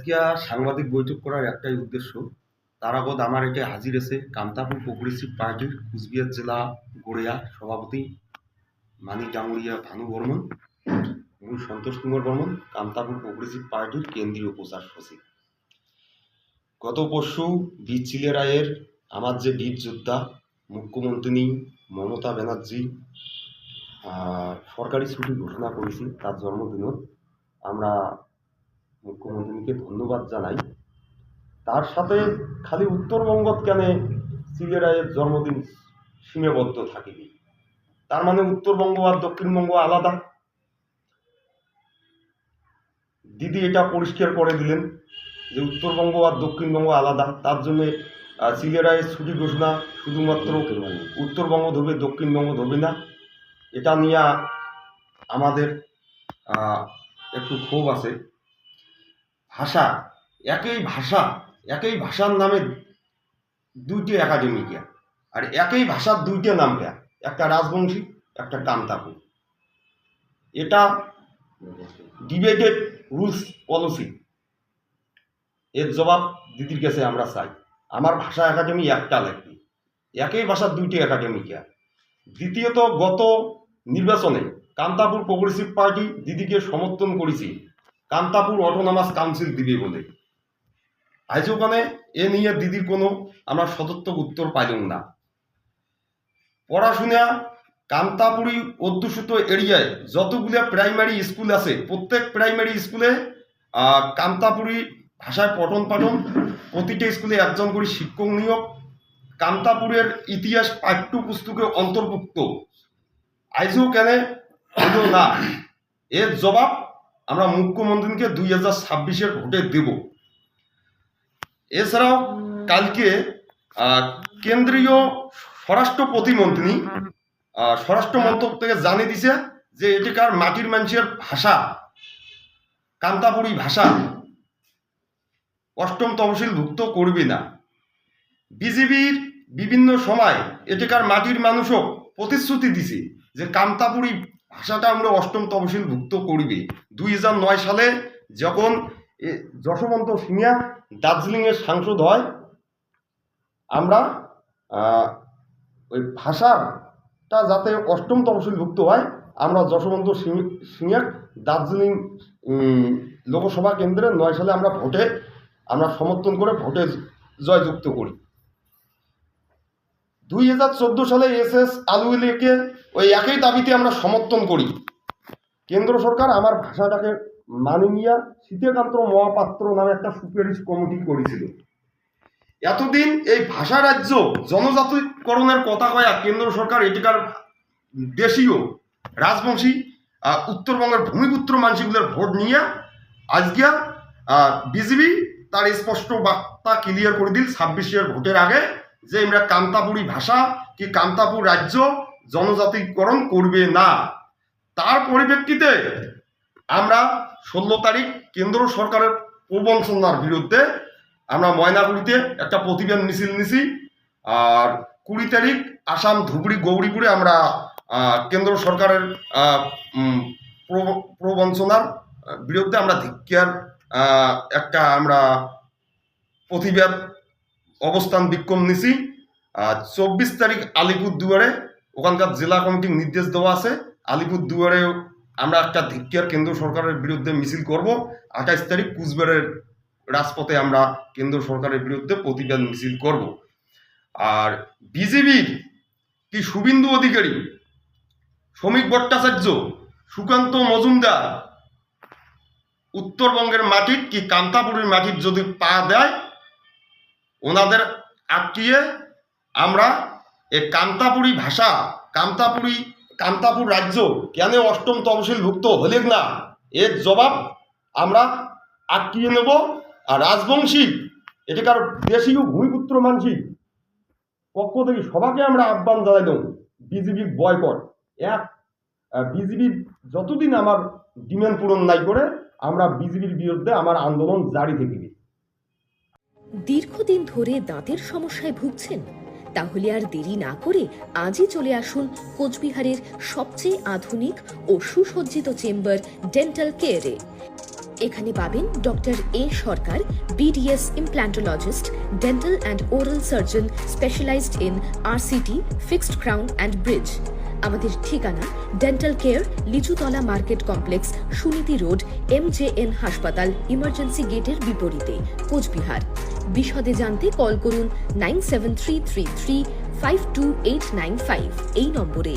আজকে সাংবাদিক বৈঠক করার একটাই উদ্দেশ্য। তার আগত আমার এটা হাজির আছে কামতাপুর প্রগ্রেসিভ পার্টির কুচবিহার জেলা গড়িয়া সভাপতি মানিক ডাঙ্গুরিয়া ভানু বর্মন এবং সন্তোষ কুমার বর্মন কামতাপুর প্রগ্রেসিভ পার্টির কেন্দ্রীয় প্রচার সচিব। গত পরশু বীর চিলেরায়ের আমার যে বীর যোদ্ধা মুখ্যমন্ত্রী মমতা ব্যানার্জি সরকারি ছুটি ঘোষণা করেছি, তার জন্মদিনও আমরা মুখ্যমন্ত্রীকে ধন্যবাদ জানাই। তার সাথে খালি উত্তরবঙ্গত কেন চিলেরায়ের জন্মদিন সীমাবদ্ধ থাকিবে? তার মানে উত্তরবঙ্গ আর দক্ষিণবঙ্গ আলাদা? দিদি এটা পরিষ্কার করে দিলেন যে উত্তরবঙ্গ আর দক্ষিণবঙ্গ আলাদা। তার জন্য চিলেরায়ের ছুটি ঘোষণা শুধুমাত্র উত্তরবঙ্গ ধরবে, দক্ষিণবঙ্গ ধরবে না। এটা নিয়ে আমাদের একটু ক্ষোভ আছে। ভাষা একই ভাষার নামে দুইটি একাডেমি কে, আর একই ভাষার দুইটা নাম কে, একটা রাজবংশী একটা কামতাপুর। এটা ডিবেটেড রুলস পলিসি। এর জবাব দিদির কাছে আমরা চাই। আমার ভাষা একাডেমি একটা লাগবে, একই ভাষার দুইটি একাডেমি কে। দ্বিতীয়ত, গত নির্বাচনে কামতাপুর প্রগ্রেসিভ পার্টি দিদিকে সমর্থন করেছি কামতাপুর অটোনমাস কাউন্সিল দিবে বলে। আজ ওখানে এ নিয়ে দিদির কোনো আমরা সদর্থক উত্তর পাইলাম না। পড়াশোনা কামতাপুরি অধ্যুষিত এরিয়ায় যতগুলো প্রাইমারি স্কুল আছে, প্রত্যেক প্রাইমারি স্কুলে কামতাপুরি ভাষায় পঠন পাঠন, প্রতিটা স্কুলে একজন করে শিক্ষক নিয়োগ, কামতাপুরের ইতিহাস পাঠ্যপুস্তকে অন্তর্ভুক্ত। আজও কেন হলো না? এর জবাব আমরা মুখ্যমন্ত্রীকে 2026-এর ভোটে দেব। এছাড়াও কালকে কেন্দ্রীয় স্বরাষ্ট্র প্রতিমন্ত্রী স্বরাষ্ট্র মন্ত্রক থেকে জানিয়ে দিছে যে এটিকার মাটির মানুষের ভাষা কামতাপুরি ভাষা অষ্টম তহসিলভুক্ত করবে না। বিজেপির বিভিন্ন সময় এটিকার মাটির মানুষও প্রতিশ্রুতি দিছে যে কামতাপুরি ভাষাটা আমরা অষ্টম তহসিলভুক্ত করবে। 2009 সালে যখন যশবন্ত সিংহা দার্জিলিংয়ের সাংসদ হয়, আমরা ওই ভাষাটা যাতে অষ্টম তহসিলভুক্ত হয়, আমরা যশবন্ত সিংহা দার্জিলিং লোকসভা কেন্দ্রে 9 সালে আমরা ভোটে সমর্থন করে ভোটে জয়যুক্ত করি। 2014 সালে SS আলুওয়ালিয়াকে ওই একই দাবিতে আমরা সমর্থন করি। কেন্দ্র সরকার আমার ভাষাটাকে মানি নিয়ে সীতাকান্ত মহাপাত্র নামে একটা সুপারিশ কমিটি করেছিল। এতদিন এই ভাষা রাজ্য জনজাতিকরণের কথা কয়া কেন্দ্র সরকার এটিকার দেশীয় রাজবংশী উত্তরবঙ্গের ভূমিপুত্র মানুষগুলোর ভোট নিয়ে আজকে বিজেপি তার স্পষ্ট বার্তা ক্লিয়ার করে দিল 26-এর ভোটের আগে যে আমরা কামতাপুরি ভাষা কি কামতাপুর রাজ্য জনজাতিকরণ করবে না। তার পরিপ্রেক্ষিতে আমরা 16 তারিখ কেন্দ্র সরকারের প্রবঞ্চনার বিরুদ্ধে আমরা ময়নাগুড়িতে একটা প্রতিবাদ মিছিল নিছি। আর 20 তারিখ আসাম ধুবড়ি গৌরীপুরে আমরা কেন্দ্র সরকারের প্রবঞ্চনার বিরুদ্ধে আমরা ধিক্কার একটা আমরা প্রতিবাদ অবস্থান বিক্ষোভ নিছি। 24 তারিখ আলিপুরদুয়ারে ওখানকার জেলা কমিটির নির্দেশ দেওয়া আছে, আলিপুরদুয়ারে আমরা একটা ধিক্কার কেন্দ্র সরকারের বিরুদ্ধে মিছিল করব। 28 তারিখ কুচবিহারের রাজপথে আমরা কেন্দ্র সরকারের বিরুদ্ধে প্রতিবাদ মিছিল করব। আর বিজেপির কি শুভেন্দু অধিকারী, শ্রমিক ভট্টাচার্য, সুকান্ত মজুমদার উত্তরবঙ্গের মাটির কি কামতাপুরের মাটির যদি পা দেয়, ওনাদের আটকিয়ে আমরা এই কামতাপুরি ভাষা কামতাপুর রাজ্য কেন অষ্টম তহসিলভুক্ত হলেন না, এর জবাব আমরা আটকিয়ে নেব। আর রাজবংশী এটিকার দেশীয় ভূমিপুত্র মানসি পক্ষ থেকে সবাইকে আমরা আহ্বান জানাইলাম বিজেপি বয়কট। বিজেপির যতদিন আমার ডিমান্ড পূরণ নাই করে আমরা বিজেপির বিরুদ্ধে আমার আন্দোলন জারি থাকবে। দীর্ঘদিন ধরে দাঁতের সমস্যায় ভুগছেন? তাহলে আর দেরি না করে আজই চলে আসুন কোচবিহারের সবচেয়ে আধুনিক ও সুসজ্জিত চেম্বার ডেন্টাল কেয়ারে। এখানে পাবেন doctor A Sarkar, BDS implantologist, dental and oral surgeon specialized in RCT, fixed crown and bridge. আমাদের ঠিকানা dental care, Lichutala market complex, Suniti road, MJN হাসপাতাল, ইমার্জেন্সি গেটের বিপরীতে, কোচবিহার। বিশদে জানতে কল করুন 9733352895 এই নম্বরে।